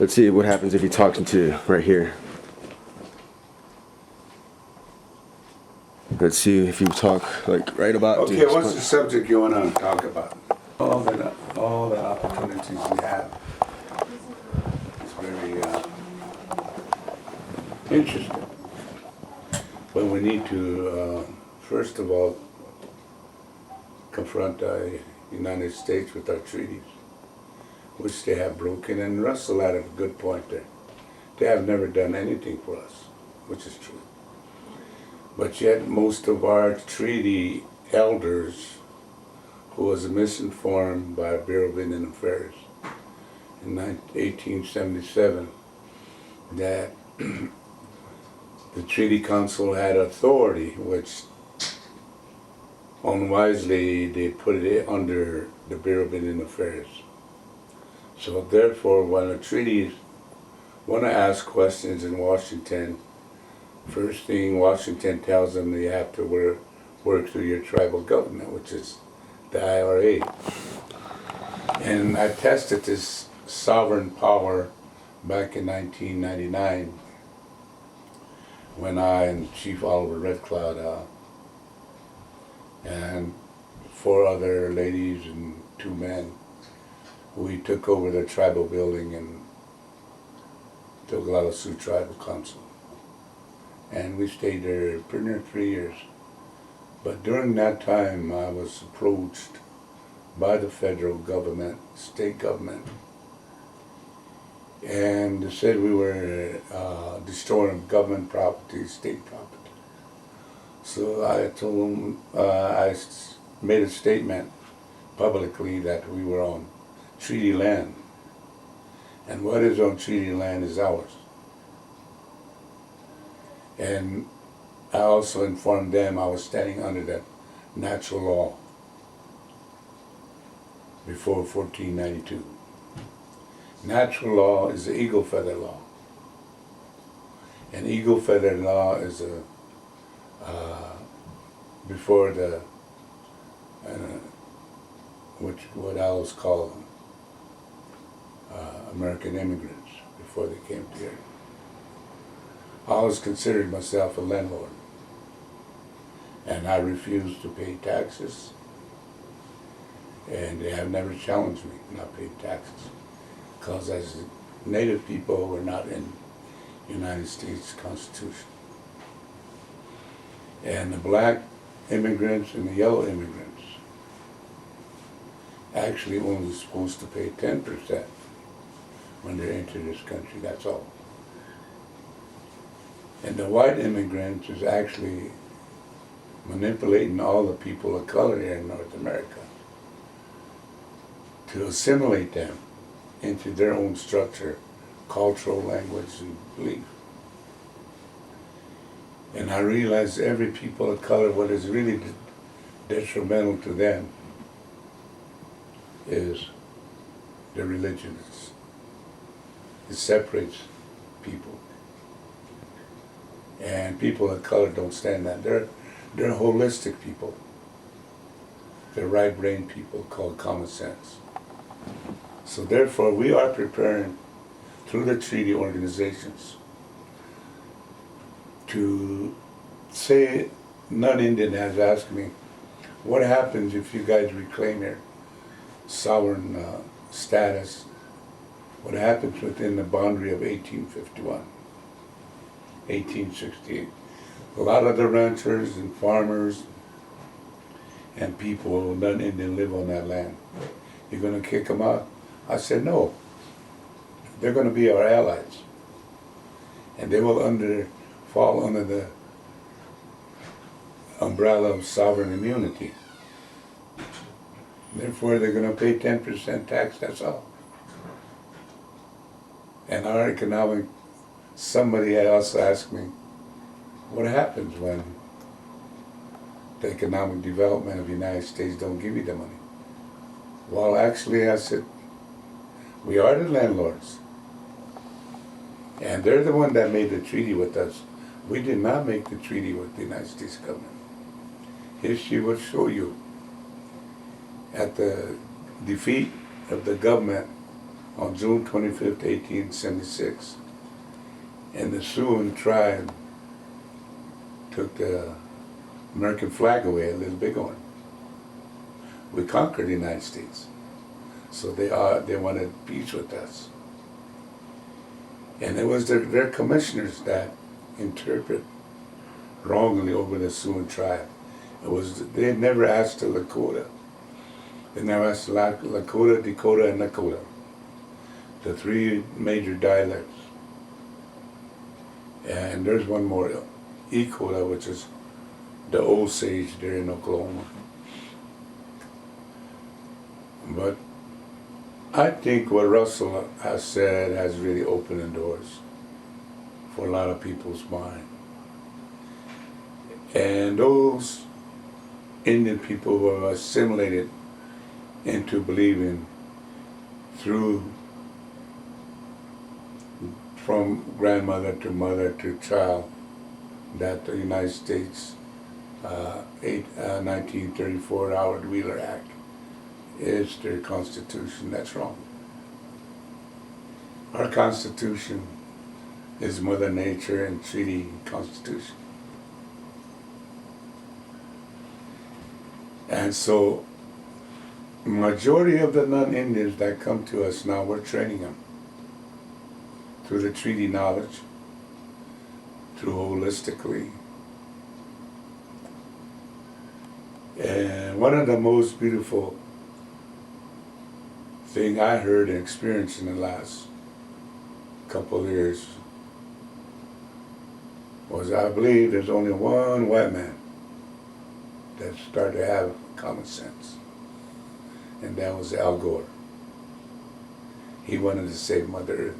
Let's see what happens if he talks into right here. Let's see if you talk like right about. Okay, what's the subject you want to talk about? All the opportunities we have. It's very interesting. But we need to, first of all, confront the United States with our treaties, which they have broken. And Russell had a good point there. They have never done anything for us, which is true. But yet most of our treaty elders, who was misinformed by Bureau of Indian Affairs in 1877, that the Treaty Council had authority, which unwisely they put it under the Bureau of Indian Affairs. So therefore, when the treaties want to ask questions in Washington, first thing Washington tells them, you have to work through your tribal government, which is the IRA. And I tested this sovereign power back in 1999 when I and Chief Oliver Red Cloud and 4 other ladies and 2 men, we took over the tribal building and took a lot of Sioux Tribal Council. And we stayed there pretty near 3 years. But during that time, I was approached by the federal government, state government, and they said we were destroying government property, state property. So I told them, I made a statement publicly that we were on treaty land. And what is on treaty land is ours. And I also informed them I was standing under the natural law before 1492. Natural law is the eagle feather law. And eagle feather law is before the, what I was called American immigrants, before they came here. I always considered myself a landlord, and I refused to pay taxes, and they have never challenged me not paying taxes, because as Native people were not in the United States Constitution. And the black immigrants and the yellow immigrants actually only supposed to pay 10% when they enter this country, that's all. And the white immigrants is actually manipulating all the people of color here in North America to assimilate them into their own structure, cultural, language, and belief. And I realized every people of color, what is really detrimental to them is their religion. It separates people. And people of color don't stand that. They're holistic people. They're right-brained people called common sense. So therefore, we are preparing through the treaty organizations to say, non-Indian has asked me, what happens if you guys reclaim your sovereign status? What happens within the boundary of 1851? 1868. A lot of the ranchers and farmers and people, non-Indian, live on that land. You're going to kick them out? I said, no. They're going to be our allies. And they will fall under the umbrella of sovereign immunity. Therefore, they're going to pay 10% tax, that's all. And our economic, somebody also asked me, what happens when the economic development of the United States don't give you the money? Well, actually, I said, we are the landlords. And they're the one that made the treaty with us. We did not make the treaty with the United States government. History will show you at the defeat of the government on June 25th, 1876. And the Sioux tribe took the American flag away, a little big one. We conquered the United States. So they wanted peace with us. And it was their commissioners that interpret wrongly over the Sioux tribe. They had never asked the Lakota. They never asked Lakota, Dakota, and Nakota, the three major dialects. And there's one more, Ekota, which is the Osage there in Oklahoma. But I think what Russell has said has really opened the doors for a lot of people's mind. And those Indian people were assimilated into believing from grandmother to mother to child that the United States 1934 Howard Wheeler Act is their Constitution. That's wrong. Our Constitution is Mother Nature and treaty Constitution. And so, majority of the non-Indians that come to us now, we're training them through the treaty knowledge, through holistically. And one of the most beautiful thing I heard and experienced in the last couple of years was, I believe there's only one white man that started to have common sense, and that was Al Gore. He wanted to save Mother Earth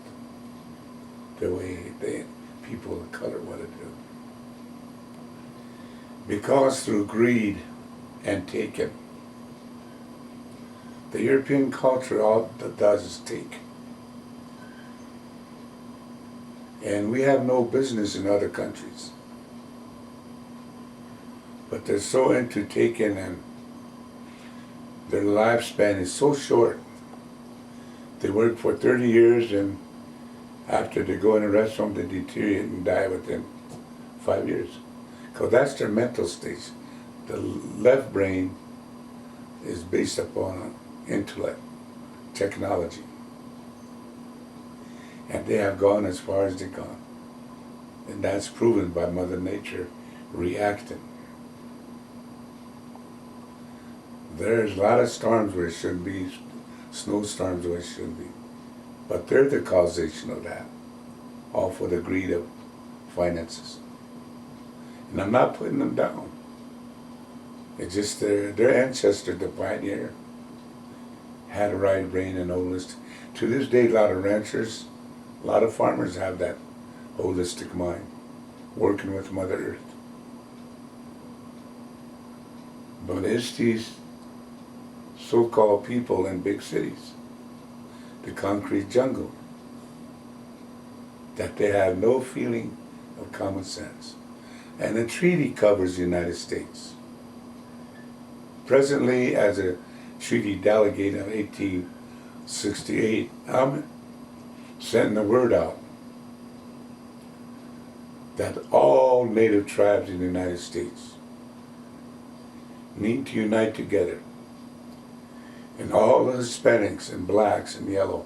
the way people of color wanted to do. Because through greed and taking, the European culture, all it does is take. And we have no business in other countries. But they're so into taking, and their lifespan is so short. They work for 30 years, and after they go in a restaurant, they deteriorate and die within 5 years. Because that's their mental stage. The left brain is based upon intellect, technology. And they have gone as far as they've gone. And that's proven by Mother Nature reacting. There's a lot of storms where it shouldn't be, snowstorms where it shouldn't be. But they're the causation of that, all for the greed of finances. And I'm not putting them down. It's just their ancestor, the pioneer, had a right brain and holistic. To this day, a lot of ranchers, a lot of farmers have that holistic mind, working with Mother Earth. But it's these so-called people in big cities, the concrete jungle, that they have no feeling of common sense. And the treaty covers the United States. Presently, as a treaty delegate in 1868, I'm sending the word out that all native tribes in the United States need to unite together. And all the Hispanics and blacks and yellow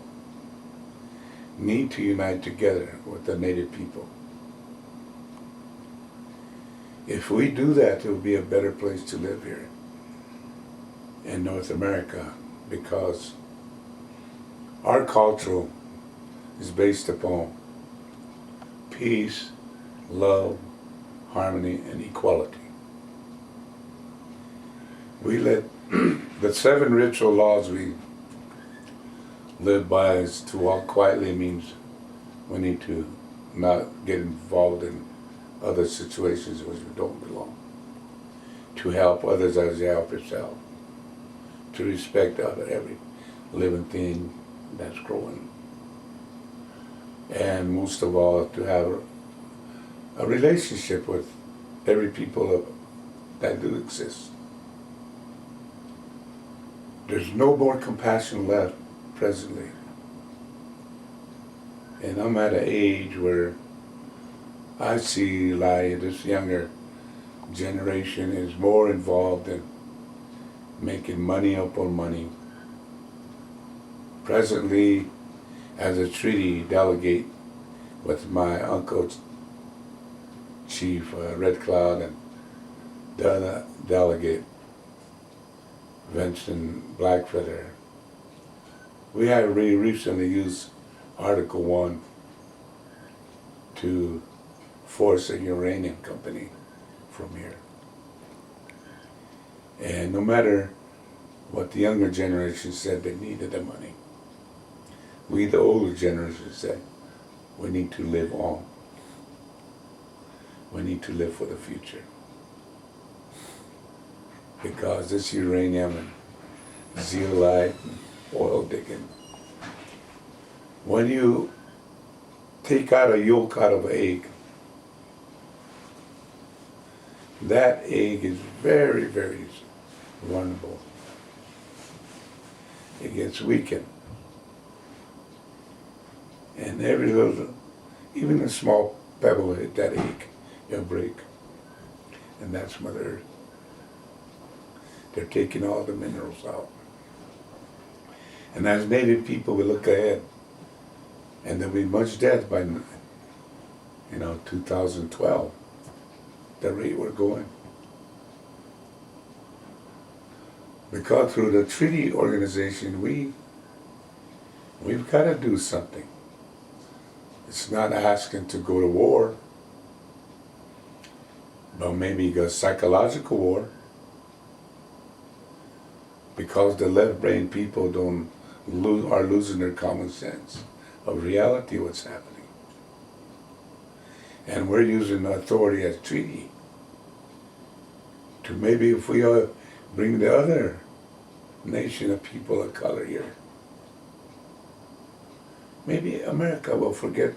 need to unite together with the native people. If we do that, it will be a better place to live here in North America, because our culture is based upon peace, love, harmony, and equality. We let the 7 ritual laws we live by is to walk quietly. Means we need to not get involved in other situations which we don't belong. To help others as you help yourself. To respect every living thing that's growing. And most of all, to have a relationship with every people that do exist. There's no more compassion left presently And I'm at an age where I see like this younger generation is more involved in making money upon money. Presently, as a treaty delegate with my uncle Chief Red Cloud and the other delegate Vincent Blackfeather, we have really recently used Article 1 to force a uranium company from here. And no matter what the younger generation said, they needed the money. We, the older generation, said, we need to live on. We need to live for the future. Because this uranium and zeolite and oil digging, when you take out a yolk out of an egg, that egg is very, very vulnerable. It gets weakened. And every little, even a small pebble hit that egg, it'll break. And that's Mother Earth. They're taking all the minerals out. And as Native people, we look ahead, and there'll be much death by, 2012, the rate we're going. Because through the treaty organization, we've got to do something. It's not asking to go to war, but maybe a psychological war, because the left-brain people are losing their common sense of reality, what's happening. And we're using the authority as treaty to maybe, if we bring the other nation of people of color here, maybe America will forget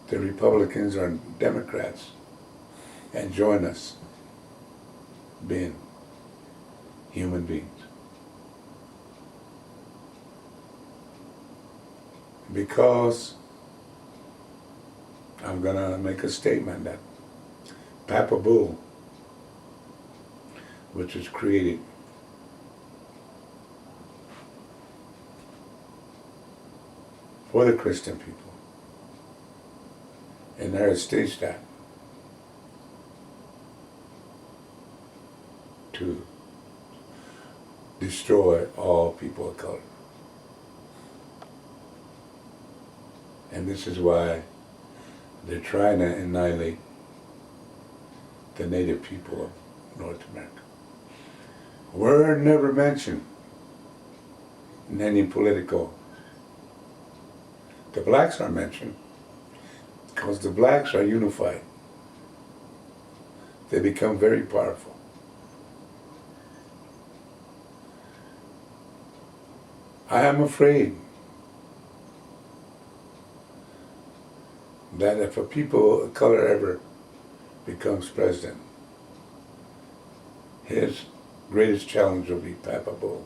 the Republicans or Democrats and join us being human beings. Because I'm gonna make a statement that Papa Bull, which was created for the Christian people, and there it states that to destroy all people of color. And this is why they're trying to annihilate the native people of North America. We're never mentioned in any political. The blacks are mentioned because the blacks are unified. They become very powerful. I am afraid that if a people of color ever becomes president, his greatest challenge will be Papa Bull.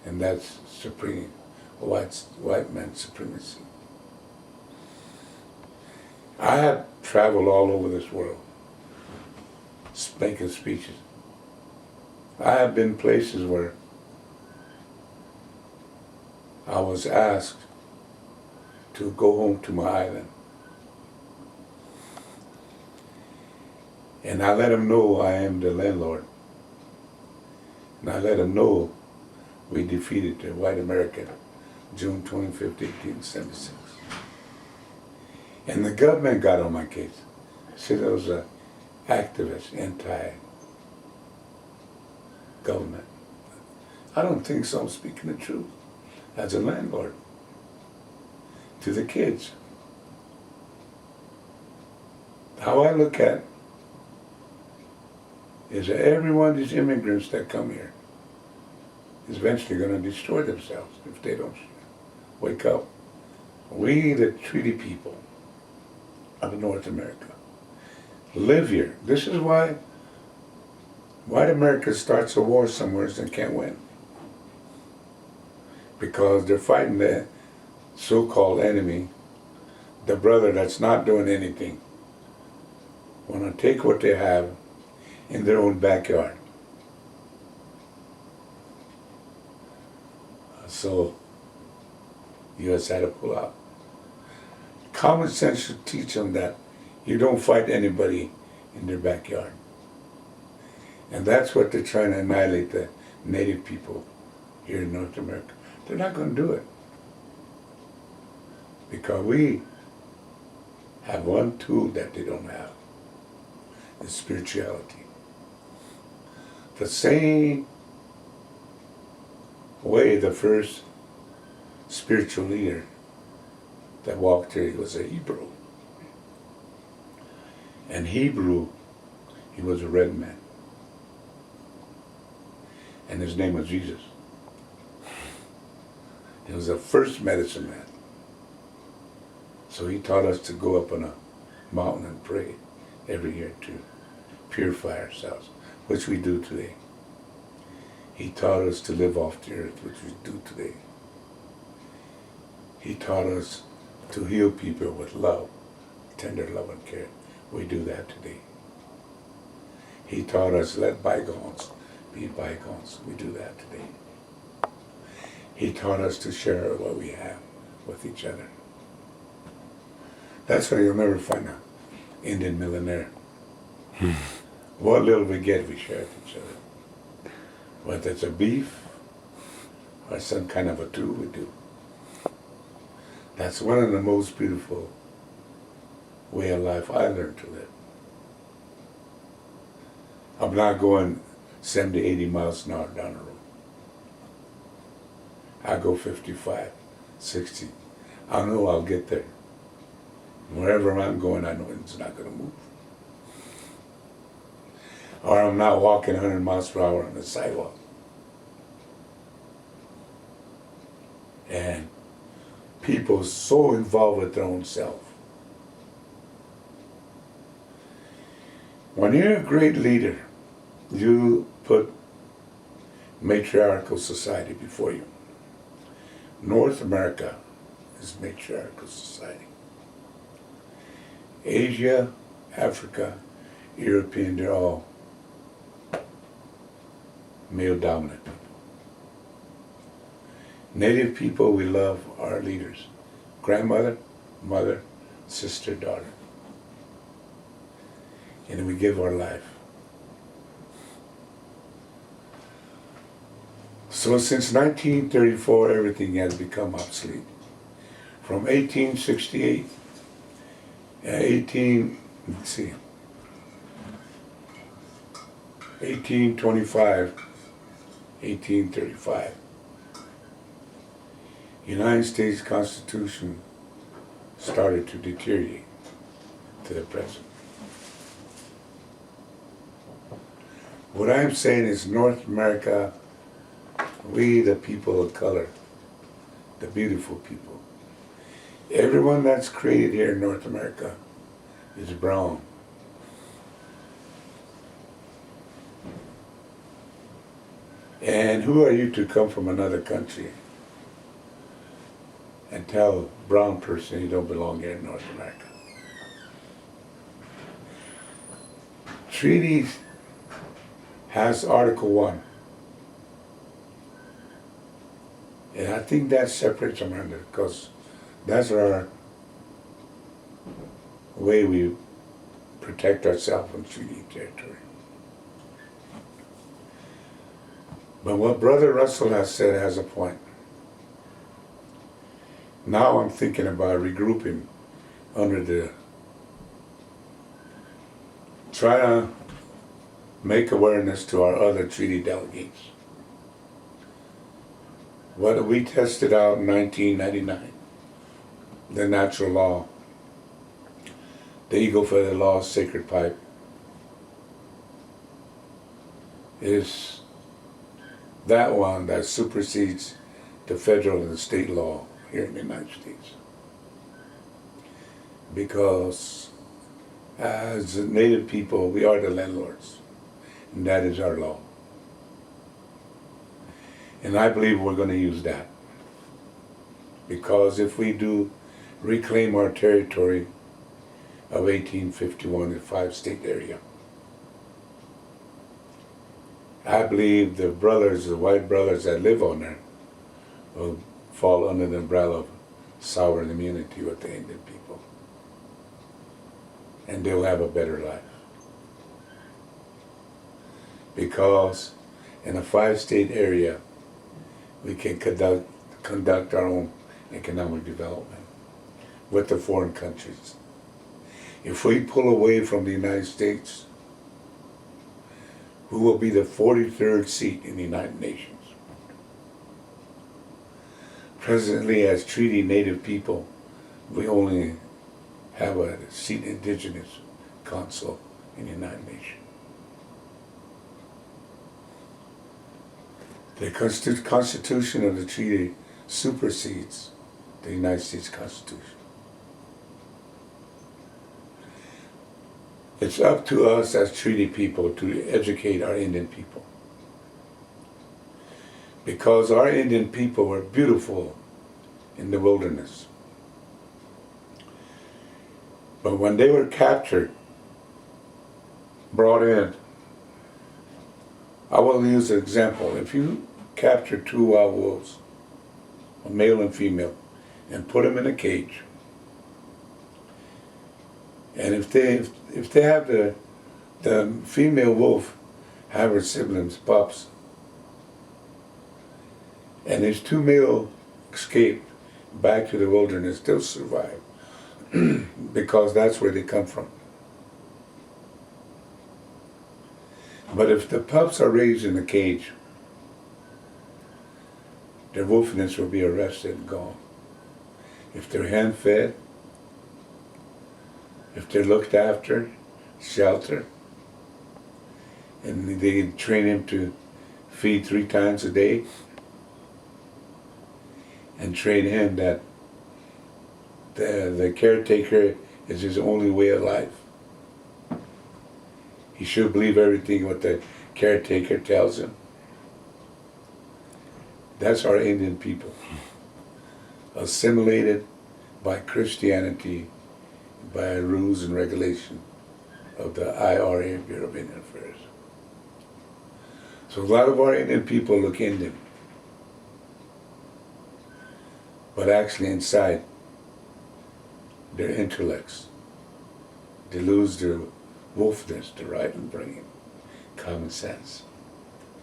And that's supreme, white man supremacy. I have traveled all over this world, making speeches. I have been places where I was asked to go home to my island. And I let them know I am the landlord. And I let them know we defeated the white American June 25th, 1876. And the government got on my case. Said I was an activist, anti-government. I don't think so. I'm speaking the truth as a landlord to the kids. How I look at is that every one of these immigrants that come here is eventually going to destroy themselves if they don't wake up. We, the treaty people of North America, live here. This is why white America starts a war somewhere and can't win. Because they're fighting the so-called enemy, the brother that's not doing anything, want to take what they have in their own backyard. So U.S. had to pull out. Common sense should teach them that you don't fight anybody in their backyard. And that's what they're trying to annihilate the native people here in North America. They're not going to do it. Because we have one tool that they don't have. It's spirituality. The same way the first spiritual leader that walked here, he was a Hebrew. And Hebrew, he was a red man. And his name was Jesus. He was the first medicine man. So he taught us to go up on a mountain and pray every year to purify ourselves, which we do today. He taught us to live off the earth, which we do today. He taught us to heal people with love, tender love and care. We do that today. He taught us let bygones be bygones. We do that today. He taught us to share what we have with each other. That's why you'll never find an Indian millionaire. What little we get, we share with each other. Whether it's a beef or some kind of a tool, we do. That's one of the most beautiful way of life I learned to live. I'm not going 70, 80 miles an hour down the road. I go 55, 60. I know I'll get there. Wherever I'm going, I know it's not going to move. Or I'm not walking 100 miles per hour on the sidewalk. And people are so involved with their own self. When you're a great leader, you put matriarchal society before you. North America is matriarchal society. Asia, Africa, European, they're all male-dominant people. Native people, we love our leaders. Grandmother, mother, sister, daughter. And we give our life. So since 1934, everything has become obsolete. From 1868, 1825, 1835, United States Constitution started to deteriorate to the present. What I'm saying is North America, we the people of color, the beautiful people, everyone that's created here in North America is brown. And who are you to come from another country and tell a brown person you don't belong here in North America? Treaties has Article 1. And I think that separates America because that's our way we protect ourselves from treaty territory. But what Brother Russell has said has a point. Now I'm thinking about regrouping under the, try to make awareness to our other treaty delegates. What we tested out in 1999, the natural law, the Eagle Feather Law, Sacred Pipe, is that one that supersedes the federal and the state law here in the United States. Because as Native people, we are the landlords, and that is our law. And I believe we're going to use that. Because if we do reclaim our territory of 1851, the 5-state area, I believe the brothers, the white brothers that live on there, will fall under the umbrella of sovereign immunity with the Indian people. And they'll have a better life. Because in a 5-state area, we can conduct our own economic development with the foreign countries. If we pull away from the United States, we will be the 43rd seat in the United Nations. Presently, as treaty native people, we only have a seat indigenous council in the United Nations. The Constitution of the treaty supersedes the United States Constitution. It's up to us as treaty people to educate our Indian people. Because our Indian people were beautiful in the wilderness. But when they were captured, brought in, I will use an example. If you capture 2 wild wolves, a male and female, and put them in a cage, and if they have the female wolf have her siblings, pups, and these 2 male escape back to the wilderness, they'll survive because that's where they come from. But if the pups are raised in a cage, their wolfness will be arrested and gone. If they're hand-fed, if they're looked after, sheltered, and they train him to feed 3 times a day, and train him that the caretaker is his only way of life. He should believe everything what the caretaker tells him. That's our Indian people, assimilated by Christianity, by rules and regulation of the IRA, Bureau of Indian Affairs. So a lot of our Indian people look Indian, but actually inside, their intellects, they lose their wolfness, the right and bringing common sense.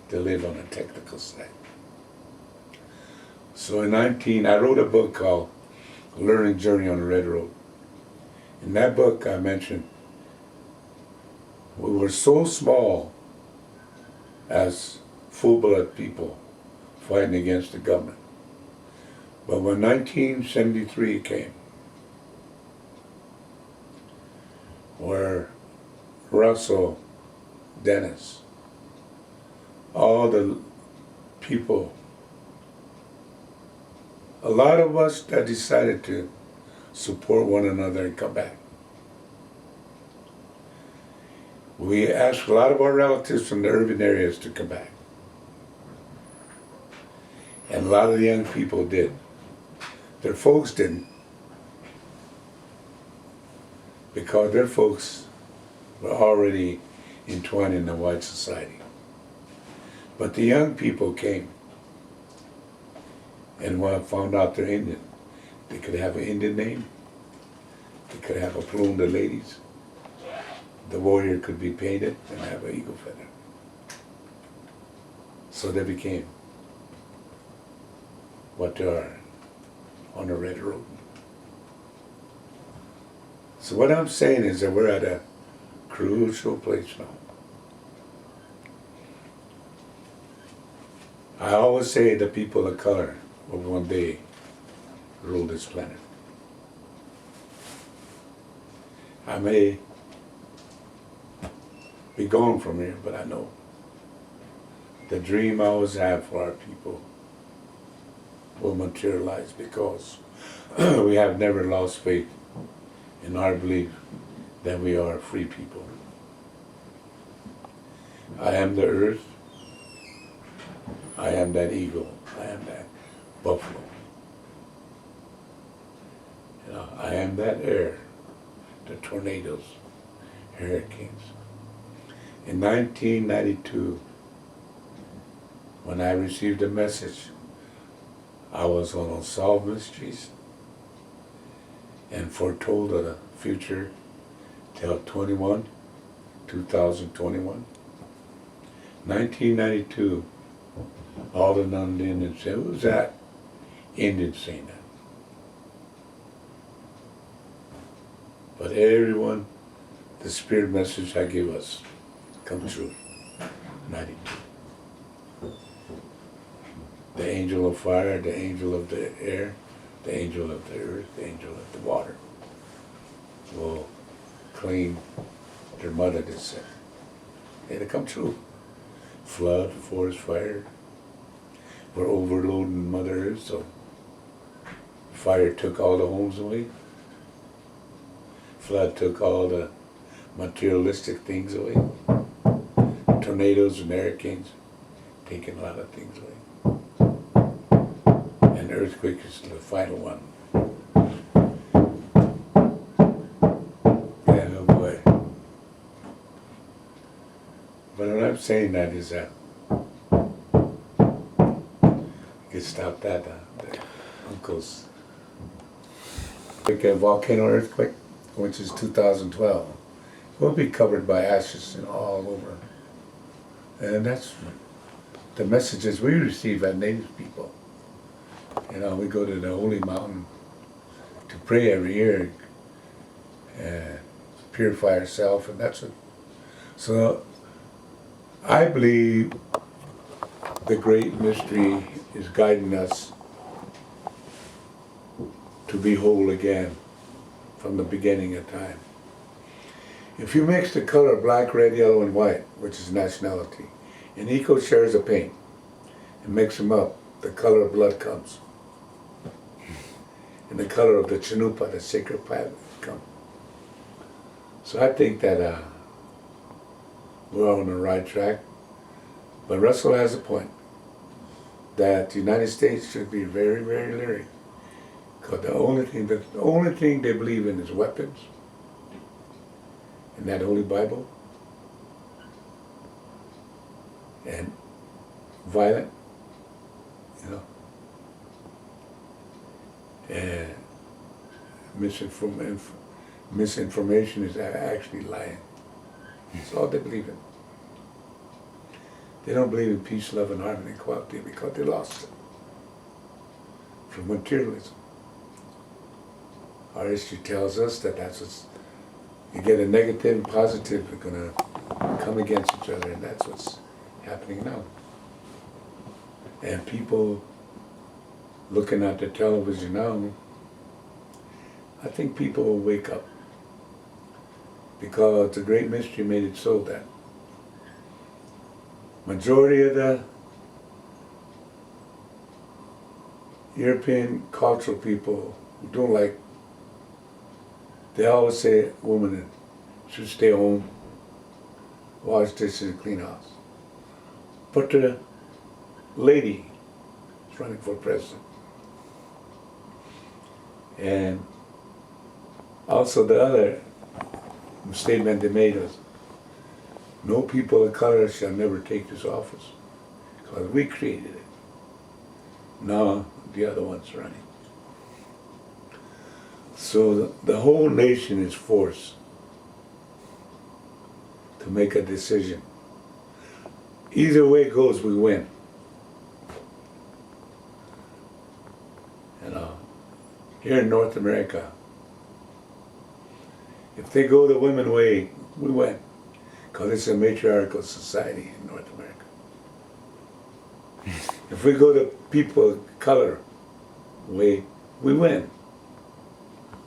They live on a technical side. So I wrote a book called Learning Journey on the Red Road. In that book I mentioned we were so small as full-blood people fighting against the government. But when 1973 came, where Russell, Dennis, all the people, a lot of us that decided to support one another and come back. We asked a lot of our relatives from the urban areas to come back. And a lot of the young people did. Their folks didn't, because their folks were already entwined in the white society. But the young people came, and when I found out they're Indian, they could have an Indian name, they could have a plume, the ladies, the warrior could be painted and have an eagle feather. So they became what they are on the Red Road. So what I'm saying is that we're at a crucial place now. I always say the people of color will one day rule this planet. I may be gone from here, but I know the dream I always have for our people will materialize, because we have never lost faith in our belief that we are free people. I am the earth, I am that eagle, I am that buffalo. I am that heir to tornadoes, hurricanes. In 1992, when I received a message, I was on Unsolved Mysteries and foretold of the future till 2021. 1992, all the non-Indians said, "Who's that Indian saying that?" But everyone, the spirit message I give us, come true. 92. The angel of fire, the angel of the air, the angel of the earth, the angel of the water will clean their mother did say. It'll come true. Flood, forest fire. We're overloading Mother Earth, so fire took all the homes away. Flood took all the materialistic things away. Tornadoes and hurricanes taking a lot of things away. And earthquake is the final one. Yeah, oh boy. But what I'm saying that is that you can stop that, the uncles. Like a volcano earthquake, which is 2012, will be covered by ashes and all over. And that's the messages we receive as Native people. You know, we go to the holy mountain to pray every year and purify ourselves, and that's it. So I believe the great mystery is guiding us to be whole again from the beginning of time. If you mix the color black, red, yellow, and white, which is nationality, and equal shares of paint, and mix them up, the color of blood comes. And the color of the chanupa, the sacred plant, comes. So I think that we're on the right track. But Russell has a point that the United States should be very, very leery. Because the only thing they believe in is weapons. In that Holy Bible. And violent, you know. And misinformation is actually lying. That's all they believe in. They don't believe in peace, love, and harmony and equality because they lost it from materialism. Our history tells us that that's what's, you get a negative and positive, they're going to come against each other, and that's what's happening now. And people looking at the television now, I think people will wake up. Because the great mystery made it so that majority of the European cultural people who don't like, they always say women should stay home, wash dishes and clean house. But the lady is running for president. And also the other statement they made was, no people of color shall never take this office because we created it. Now the other one's running. So the whole nation is forced to make a decision. Either way it goes, we win. You know, here in North America, if they go the women way, we win. Because it's a matriarchal society in North America. If we go the people of color way, we win.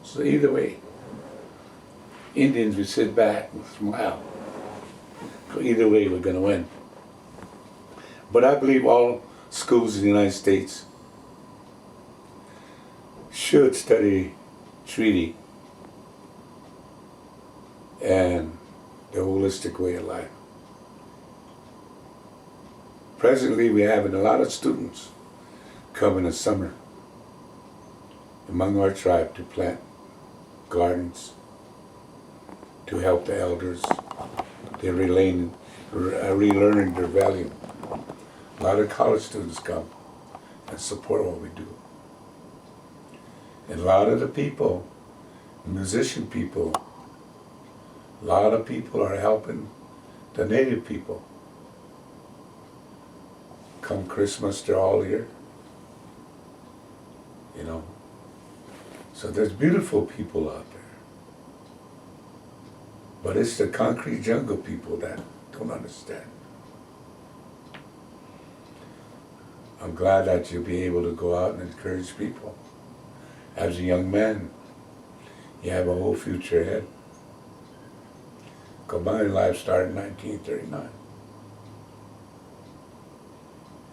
So either way, Indians, we sit back and smile. So either way, we're going to win. But I believe all schools in the United States should study treaty and the holistic way of life. Presently, we're having a lot of students come in the summer among our tribe to plant gardens to help the elders. They're relearning their value. A lot of college students come and support what we do. And a lot of the people, musician people, a lot of people are helping the native people. Come Christmas, they're all here. You know. So there's beautiful people out there. But it's the concrete jungle people that don't understand. I'm glad that you'll be able to go out and encourage people. As a young man, you have a whole future ahead. Because my life started in 1939.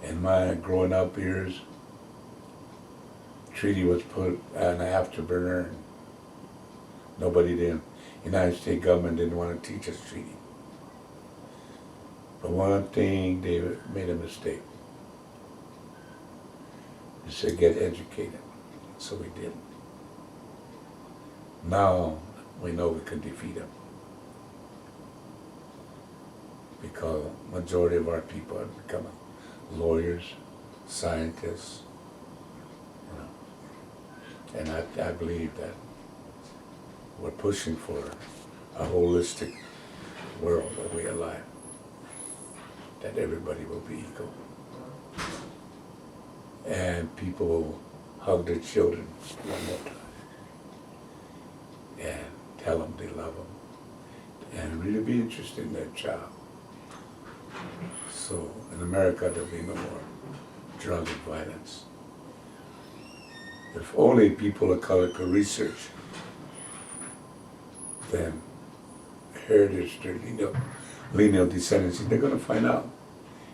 In my growing up years, treaty was put on the afterburner. Nobody did. United States government didn't want to teach us treaty. But one thing, they made a mistake. They said get educated. So we did. Now we know we can defeat them. Because majority of our people are becoming lawyers, scientists, you know. And I believe that we're pushing for a holistic world, a way of life, that everybody will be equal. And people will hug their children one more time and tell them they love them and really be interested in their child. So in America there'll be no more drug and violence. If only people of color could research, then heritage, their lineal descendancy, they're going to find out.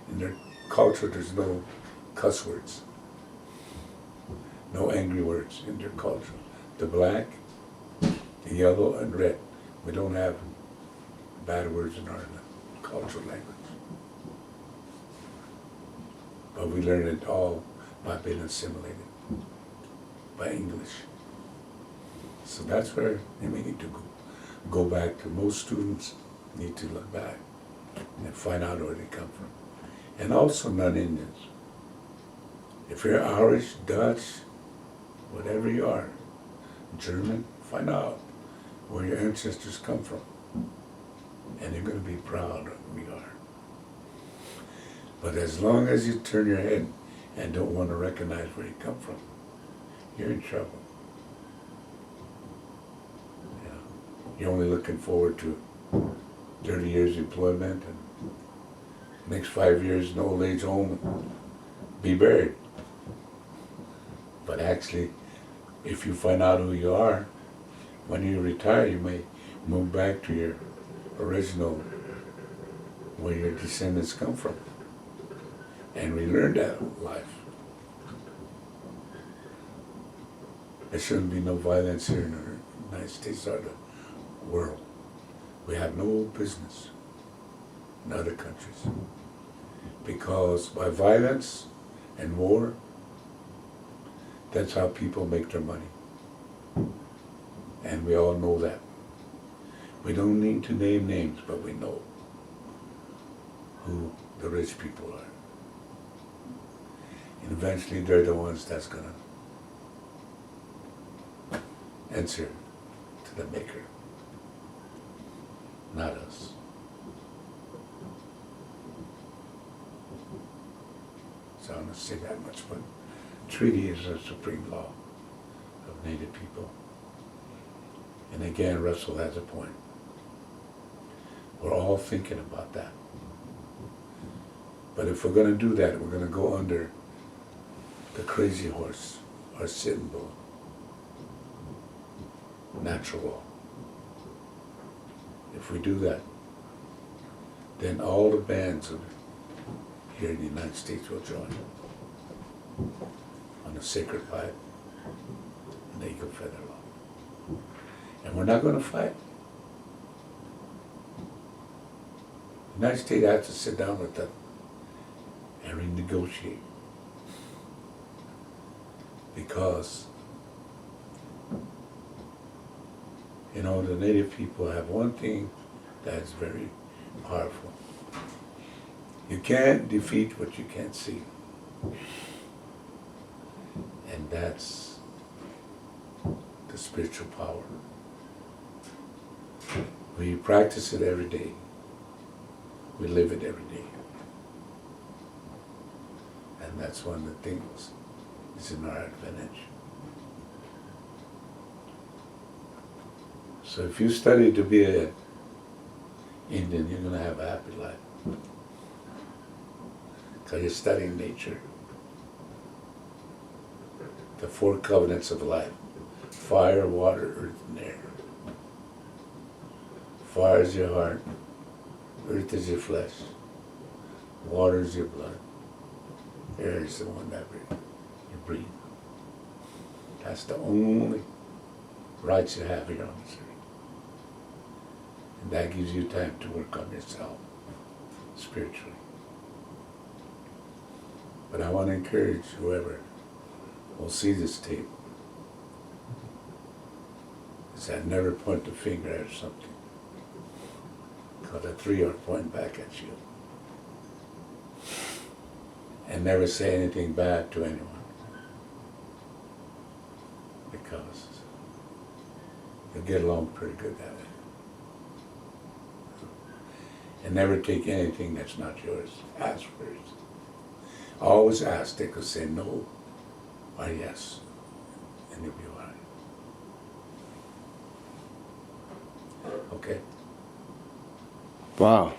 In their culture there's no cuss words, no angry words in their culture. The black, the yellow, and red. We don't have bad words in our cultural language. But we learn it all by being assimilated by English. So that's where we need to go back to. Most students need to look back and find out where they come from. And also non-Indians. If you're Irish, Dutch, whatever you are, German, find out where your ancestors come from. And you're going to be proud of who you are. But as long as you turn your head and don't want to recognize where you come from, you're in trouble. You know, you're only looking forward to 30 years employment and next 5 years in old age home and be buried. But actually, if you find out who you are, when you retire, you may move back to your original, where your descendants come from, and relearn that life. There shouldn't be no violence here in the United States or the world. We have no business in other countries. Because by violence and war, that's how people make their money. And we all know that. We don't need to name names, but we know who the rich people are. And eventually they're the ones that's gonna answer to the Maker, not us. So I'm gonna say that much, but treaty is a supreme law of Native people. And again, Russell has a point. We're all thinking about that. But if we're going to do that, we're going to go under the crazy horse, or sitting bull, natural law. If we do that, then all the bands here in the United States will join on the sacred pipe and the eagle feather law. And we're not going to fight. The United States has to sit down with them and renegotiate. Because You know, the native people have one thing that's very powerful. You can't defeat what you can't see. And that's the spiritual power. We practice it every day. We live it every day. And that's one of the things is in our advantage. So if you study to be an Indian, you're going to have a happy life. Because you're studying nature. The four covenants of life. Fire, water, earth, and air. Fire is your heart. Earth is your flesh. Water is your blood. Air is the one that you breathe. That's the only rights you have here on this earth. And that gives you time to work on yourself spiritually. But I want to encourage whoever will see this tape is that never point the finger at something. Because the three are pointing back at you. And never say anything bad to anyone. Because you'll get along pretty good that way. And never take anything that's not yours. Ask first. Always ask. They could say no or yes. And you'll be all right. Okay? Wow.